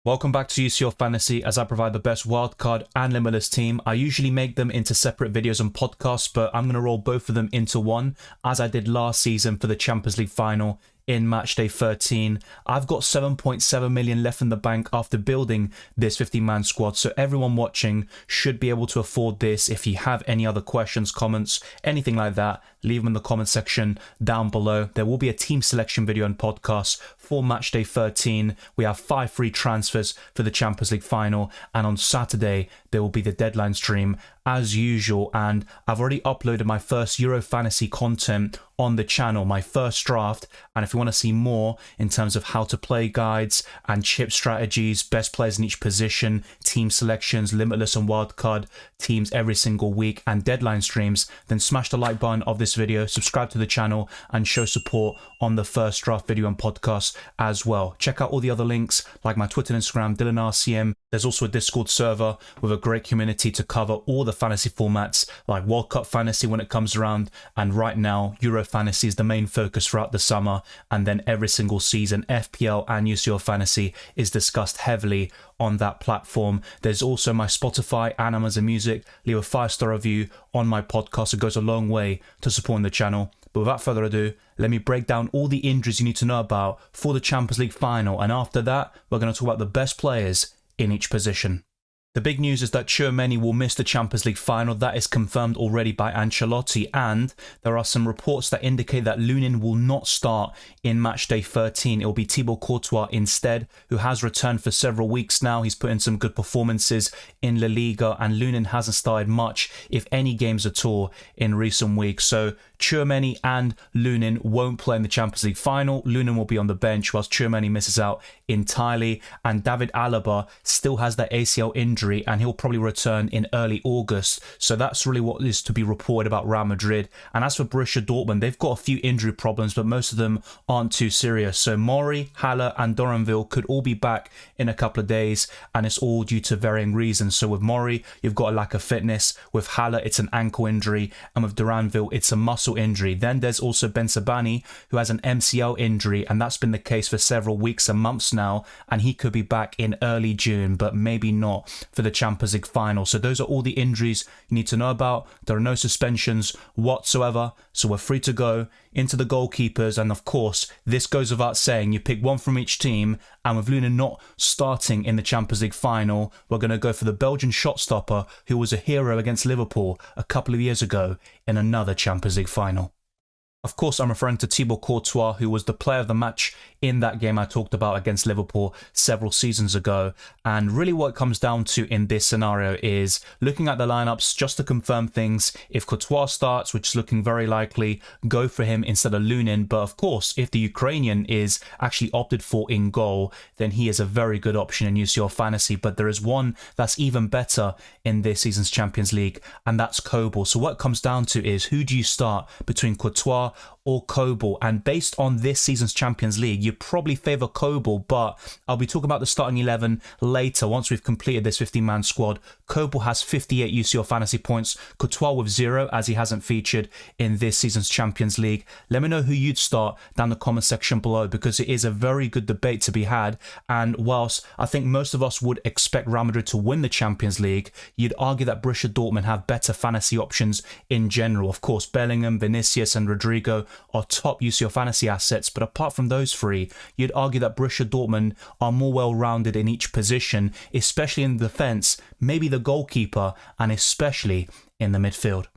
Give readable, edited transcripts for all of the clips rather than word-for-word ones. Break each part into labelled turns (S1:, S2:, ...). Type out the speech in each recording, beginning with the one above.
S1: Welcome back to UCL Fantasy, as I provide the best wildcard and limitless team. I usually make them into separate videos and podcasts, but I'm going to roll both of them into one, as I did last season for the Champions League final in Matchday 13. I've got 7.7 million left in the bank after building this 50-man squad, so everyone watching should be able to afford this. If you have any other questions, comments, anything like that, leave them in the comment section down below. There will be a team selection video and podcast for Matchday 13. We have 5 free transfers for the Champions League final, and on Saturday there will be the deadline stream as usual. And I've already uploaded my first Euro Fantasy content on the channel, my first draft, and if you want to see more in terms of how to play guides and chip strategies, best players in each position, team selections, limitless and wildcard teams every single week, and deadline streams, then smash the like button of this video, subscribe to the channel, and show support on the first draft video and podcast as well. Check out all the other links like my Twitter and Instagram, DylanRCM. There's also a Discord server with a great community to cover all the fantasy formats like World Cup Fantasy when it comes around, and right now Euro Fantasy is the main focus throughout the summer, and then every single season FPL and UCL Fantasy is discussed heavily on that platform. There's also my Spotify and Amazon Music. Leave a 5-star review on my podcast. It goes a long way to supporting the channel. But without further ado, let me break down all the injuries you need to know about for the Champions League final, and after that we're going to talk about the best players in each position. The big news is that Tchouaméni will miss the Champions League final. That is confirmed already by Ancelotti, and there are some reports that indicate that Lunin will not start in Matchday 13. It will be Thibaut Courtois instead, who has returned for several weeks now. He's put in some good performances in La Liga, and Lunin hasn't started much, if any games at all, in recent weeks. So Tchouaméni and Lunin won't play in the Champions League final. Lunin will be on the bench whilst Tchouaméni misses out entirely, and David Alaba still has that ACL injury, and he'll probably return in early August. So that's really what is to be reported about Real Madrid. And as for Borussia Dortmund, they've got a few injury problems, but most of them aren't too serious. So Mori, Haller and Doranville could all be back in a couple of days, and it's all due to varying reasons. So with Mori, you've got a lack of fitness. With Haller, it's an ankle injury, and with Doranville, it's a muscle injury. Then there's also Ben Sabani, who has an MCL injury, and that's been the case for several weeks and months now, and he could be back in early June, but maybe not for the Champions League final. So those are all the injuries you need to know about. There are no suspensions whatsoever, so we're free to go into the goalkeepers. And of course, this goes without saying, you pick one from each team, and with Luna not starting in the Champions League final, we're going to go for the Belgian shot stopper who was a hero against Liverpool a couple of years ago in another Champions League final. Of course, I'm referring to Thibaut Courtois, who was the player of the match in that game I talked about against Liverpool several seasons ago. And really what it comes down to in this scenario is looking at the lineups just to confirm things. If Courtois starts, which is looking very likely, go for him instead of Lunin. But of course, if the Ukrainian is actually opted for in goal, then he is a very good option in UCL Fantasy. But there is one that's even better in this season's Champions League, and that's Kobel. So what it comes down to is, who do you start between Courtois or Kobel? And based on this season's Champions League, you probably favour Kobel, but I'll be talking about the starting 11 later once we've completed this 15-man squad. Kobel has 58 UCL Fantasy points, Courtois with 0, as he hasn't featured in this season's Champions League. Let me know who you'd start down the comment section below, because it is a very good debate to be had. And whilst I think most of us would expect Real Madrid to win the Champions League, you'd argue that Borussia Dortmund have better fantasy options in general. Of course, Bellingham, Vinicius and Rodrigo are top UCL Fantasy assets, but apart from those three, you'd argue that Borussia Dortmund are more well-rounded in each position, especially in the defence, maybe the goalkeeper, and especially in the midfield.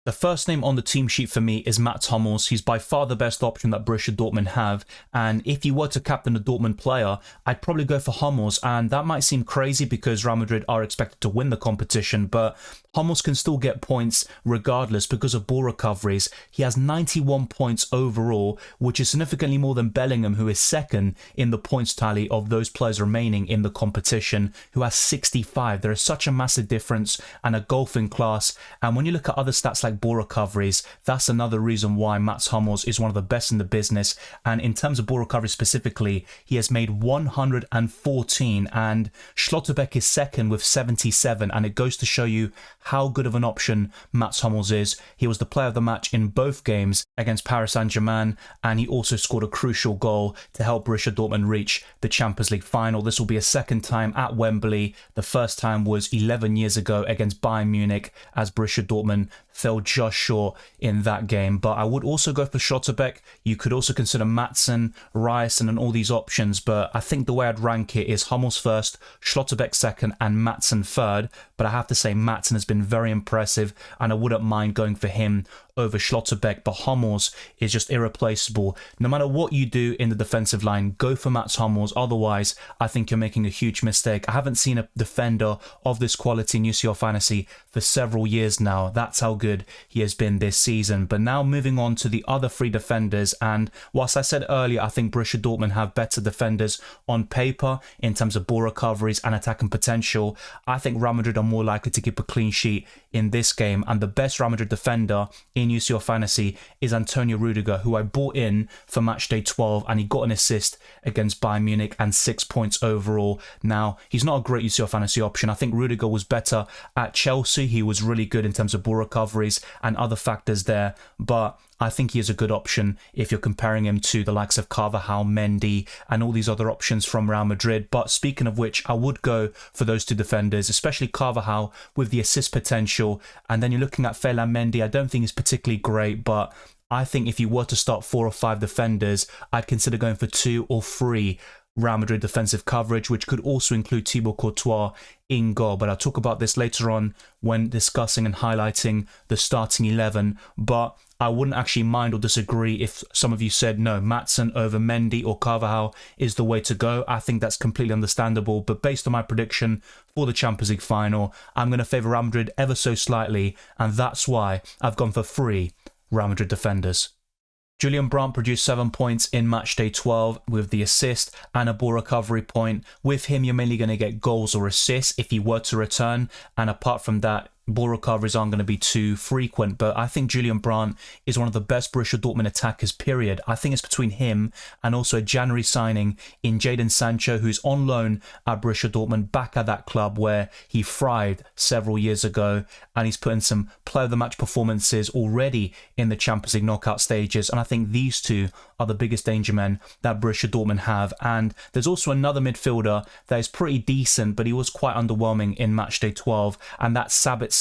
S1: The first name on the team sheet for me is Mats Hummels. He's by far the best option that Borussia Dortmund have, and if you were to captain a Dortmund player, I'd probably go for Hummels. And that might seem crazy because Real Madrid are expected to win the competition, but Hummels can still get points regardless because of ball recoveries. He has 91 points overall, which is significantly more than Bellingham, who is second in the points tally of those players remaining in the competition, who has 65. There is such a massive difference and a golfing class. And when you look at other stats like attack ball recoveries, that's another reason why Mats Hummels is one of the best in the business. And in terms of ball recovery specifically, he has made 114 and Schlotterbeck is second with 77, and it goes to show you how good of an option Mats Hummels is. He was the player of the match in both games against Paris Saint-Germain, and he also scored a crucial goal to help Borussia Dortmund reach the Champions League final. This will be a second time at Wembley. The first time was 11 years ago against Bayern Munich, as Borussia Dortmund fell just short in that game. But I would also go for Schlotterbeck. You could also consider Maatsen, Ryerson and all these options, but I think the way I'd rank it is Hummels first, Schlotterbeck second and Maatsen third. But I have to say Maatsen has been very impressive and I wouldn't mind going for him over Schlotterbeck, but Hummels is just irreplaceable. No matter what you do in the defensive line, go for Mats Hummels. Otherwise, I think you're making a huge mistake. I haven't seen a defender of this quality in UCL Fantasy for several years now. That's how good he has been this season. But now moving on to the other three defenders, and whilst I said earlier I think Borussia Dortmund have better defenders on paper in terms of ball recoveries and attacking potential, I think Real Madrid are more likely to keep a clean sheet in this game, and the best Real Madrid defender in UCL Fantasy is Antonio Rudiger, who I bought in for Matchday 12 and he got an assist against Bayern Munich and 6 points overall. Now, he's not a great UCL Fantasy option. I think Rudiger was better at Chelsea. He was really good in terms of ball recoveries and other factors there, but I think he is a good option if you're comparing him to the likes of Carvajal, Mendy and all these other options from Real Madrid. But speaking of which, I would go for those two defenders, especially Carvajal with the assist potential. And then you're looking at Ferland Mendy. I don't think he's particularly great, but I think if you were to start 4 or 5 defenders, I'd consider going for 2 or 3 Real Madrid defensive coverage, which could also include Thibaut Courtois in goal. But I'll talk about this later on when discussing and highlighting the starting 11. But I wouldn't actually mind or disagree if some of you said, no, Maatsen over Mendy or Carvajal is the way to go. I think that's completely understandable. But based on my prediction for the Champions League final, I'm going to favour Real Madrid ever so slightly. And that's why I've gone for 3 Real Madrid defenders. Julian Brandt produced 7 points in Matchday 12 with the assist and a ball recovery point. With him, you're mainly going to get goals or assists if he were to return. And apart from that, ball recoveries aren't going to be too frequent, but I think Julian Brandt is one of the best Borussia Dortmund attackers, period. I think it's between him and also a January signing in Jadon Sancho, who's on loan at Borussia Dortmund, back at that club where he thrived several years ago, and he's put in some player of the match performances already in the Champions League knockout stages, and I think these two are the biggest danger men that Borussia Dortmund have. And there's also another midfielder that is pretty decent, but he was quite underwhelming in Matchday 12, and that's Sabitzer.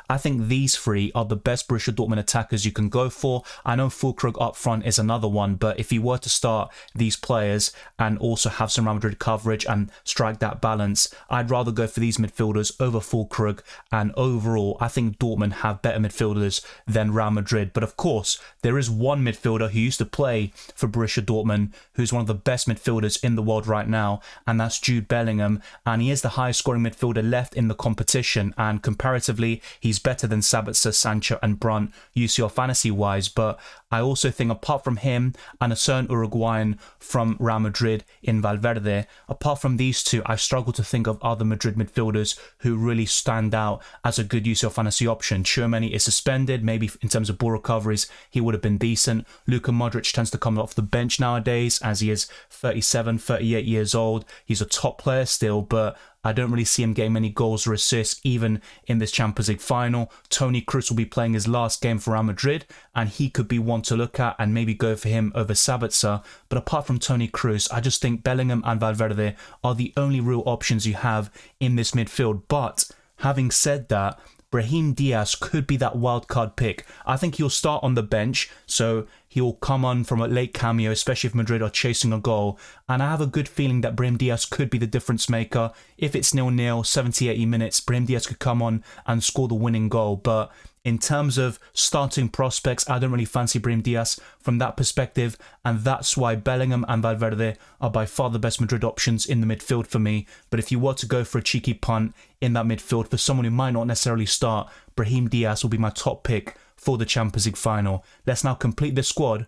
S1: I think these 3 are the best Borussia Dortmund attackers you can go for. I know Füllkrug up front is another one, but if you were to start these players and also have some Real Madrid coverage and strike that balance, I'd rather go for these midfielders over Füllkrug. And overall, I think Dortmund have better midfielders than Real Madrid. But of course, there is one midfielder who used to play for Borussia Dortmund who's one of the best midfielders in the world right now, and that's Jude Bellingham, and he is the highest scoring midfielder left in the competition, and comparatively he's better than Sabitzer, Sancho and Brandt UCL fantasy wise. But I also think apart from him and a certain Uruguayan from Real Madrid in Valverde, apart from these two, I struggle to think of other Madrid midfielders who really stand out as a good UCL fantasy option. Tchouameni is suspended. Maybe in terms of ball recoveries, he would have been decent. Luka Modric tends to come off the bench nowadays as he is 37, 38 years old. He's a top player still, but I don't really see him getting many goals or assists even in this Champions League final. Toni Kroos will be playing his last game for Real Madrid, and he could be one to look at and maybe go for him over Sabitzer. But apart from Toni Kroos, I just think Bellingham and Valverde are the only real options you have in this midfield. But having said that, Brahim Diaz could be that wildcard pick. I think he'll start on the bench, so he'll come on from a late cameo, especially if Madrid are chasing a goal. And I have a good feeling that Brahim Diaz could be the difference maker. If it's 0-0, 70, 80 minutes, Brahim Diaz could come on and score the winning goal. But in terms of starting prospects, I don't really fancy Brahim Diaz from that perspective, and that's why Bellingham and Valverde are by far the best Madrid options in the midfield for me. But if you were to go for a cheeky punt in that midfield for someone who might not necessarily start, Brahim Diaz will be my top pick for the Champions League final. Let's now complete the squad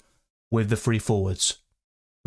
S1: with the 3 forwards.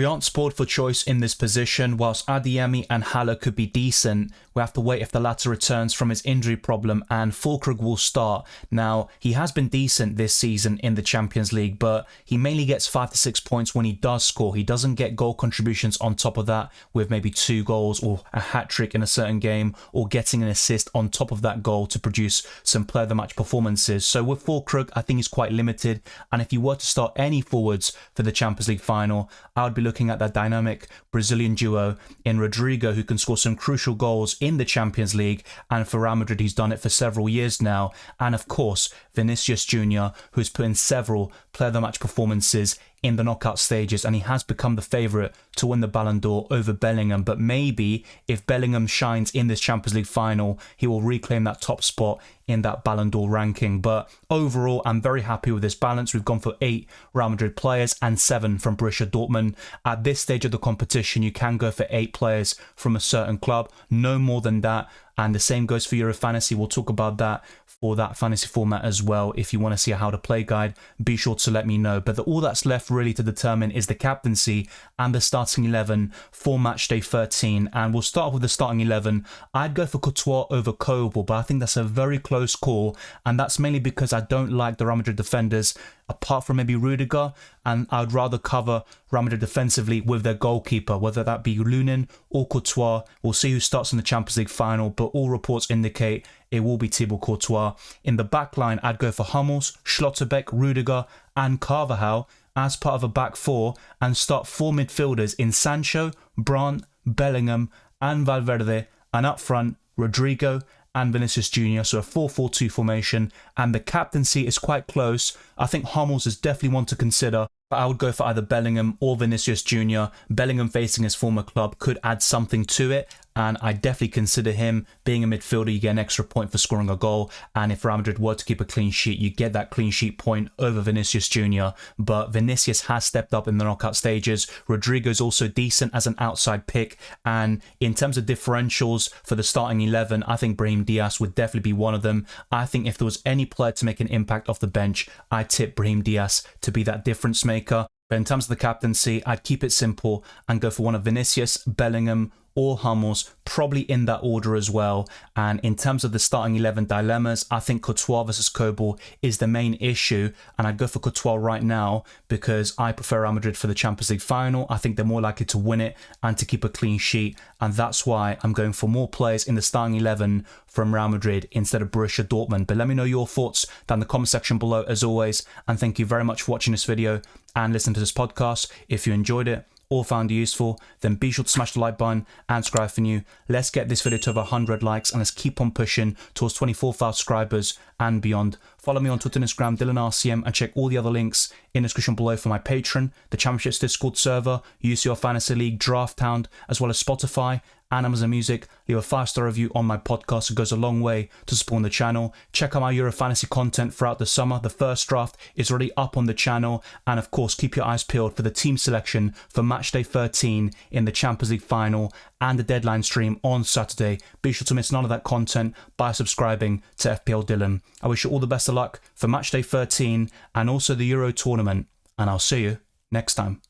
S1: We aren't spoiled for choice in this position. Whilst Adeyemi and Haller could be decent, we have to wait if the latter returns from his injury problem and Füllkrug will start. Now, he has been decent this season in the Champions League, but he mainly gets 5 to 6 points when he does score. He doesn't get goal contributions on top of that with maybe 2 goals or a hat-trick in a certain game or getting an assist on top of that goal to produce some player of the match performances. So with Füllkrug, I think he's quite limited, and if you were to start any forwards for the Champions League final, I would be looking at that dynamic Brazilian duo in Rodrigo, who can score some crucial goals in the Champions League, and for Real Madrid he's done it for several years now, and of course Vinicius Jr., who's put in several player of the match performances in the knockout stages, and he has become the favourite to win the Ballon d'Or over Bellingham. But maybe if Bellingham shines in this Champions League final, he will reclaim that top spot in that Ballon d'Or ranking. But overall, I'm very happy with this balance. We've gone for 8 Real Madrid players and 7 from Borussia Dortmund. At this stage of the competition, you can go for 8 players from a certain club, no more than that. And the same goes for Euro Fantasy. We'll talk about that for that fantasy format as well. If you want to see a how to play guide, be sure to let me know. But all that's left really to determine is the captaincy and the starting 11 for Matchday 13. And we'll start with the starting 11. I'd go for Courtois over Kobel, but I think that's a very close call. And that's mainly because I don't like the Real Madrid defenders, apart from maybe Rudiger, and I'd rather cover Real Madrid defensively with their goalkeeper, whether that be Lunin or Courtois. We'll see who starts in the Champions League final, but all reports indicate it will be Thibaut Courtois. In the back line, I'd go for Hummels, Schlotterbeck, Rudiger and Carvajal as part of a back 4 and start 4 midfielders in Sancho, Brandt, Bellingham and Valverde, and up front, Rodrigo and Vinicius Jr. So a 4-4-2 formation, and the captaincy is quite close. I think Hummels is definitely one to consider, but I would go for either Bellingham or Vinicius Jr. Bellingham facing his former club could add something to it, and I definitely consider him. Being a midfielder, you get an extra point for scoring a goal, and if Real Madrid were to keep a clean sheet, you get that clean sheet point over Vinicius Jr. But Vinicius has stepped up in the knockout stages. Rodrigo's also decent as an outside pick, and in terms of differentials for the starting 11, I think Brahim Diaz would definitely be one of them. I think if there was any player to make an impact off the bench, I'd tip Brahim Diaz to be that difference maker. But in terms of the captaincy, I'd keep it simple and go for one of Vinicius, Bellingham or Hummels, probably in that order as well. And in terms of the starting 11 dilemmas, I think Courtois versus Kobel is the main issue, and I'd go for Courtois right now because I prefer Real Madrid for the Champions League final. I think they're more likely to win it and to keep a clean sheet, and that's why I'm going for more players in the starting 11 from Real Madrid instead of Borussia Dortmund. But let me know your thoughts down in the comment section below as always, and thank you very much for watching this video and listening to this podcast. If you enjoyed it or found it useful, then be sure to smash the like button and subscribe for new. Let's get this video to over 100 likes and let's keep on pushing towards 24,000 subscribers and beyond. Follow me on Twitter and Instagram, DylanRCM, and check all the other links in the description below for my Patreon, the Championships Discord server, UCL Fantasy League, Draft Hound, as well as Spotify and Amazon Music. Leave a 5-star review on my podcast. It goes a long way to supporting the channel. Check out my Euro Fantasy content throughout the summer. The first draft is already up on the channel. And of course, keep your eyes peeled for the team selection for Matchday 13 in the Champions League final and the deadline stream on Saturday. Be sure to miss none of that content by subscribing to FPL Dylan. I wish you all the best of luck for Matchday 13 and also the Euro tournament. And I'll see you next time.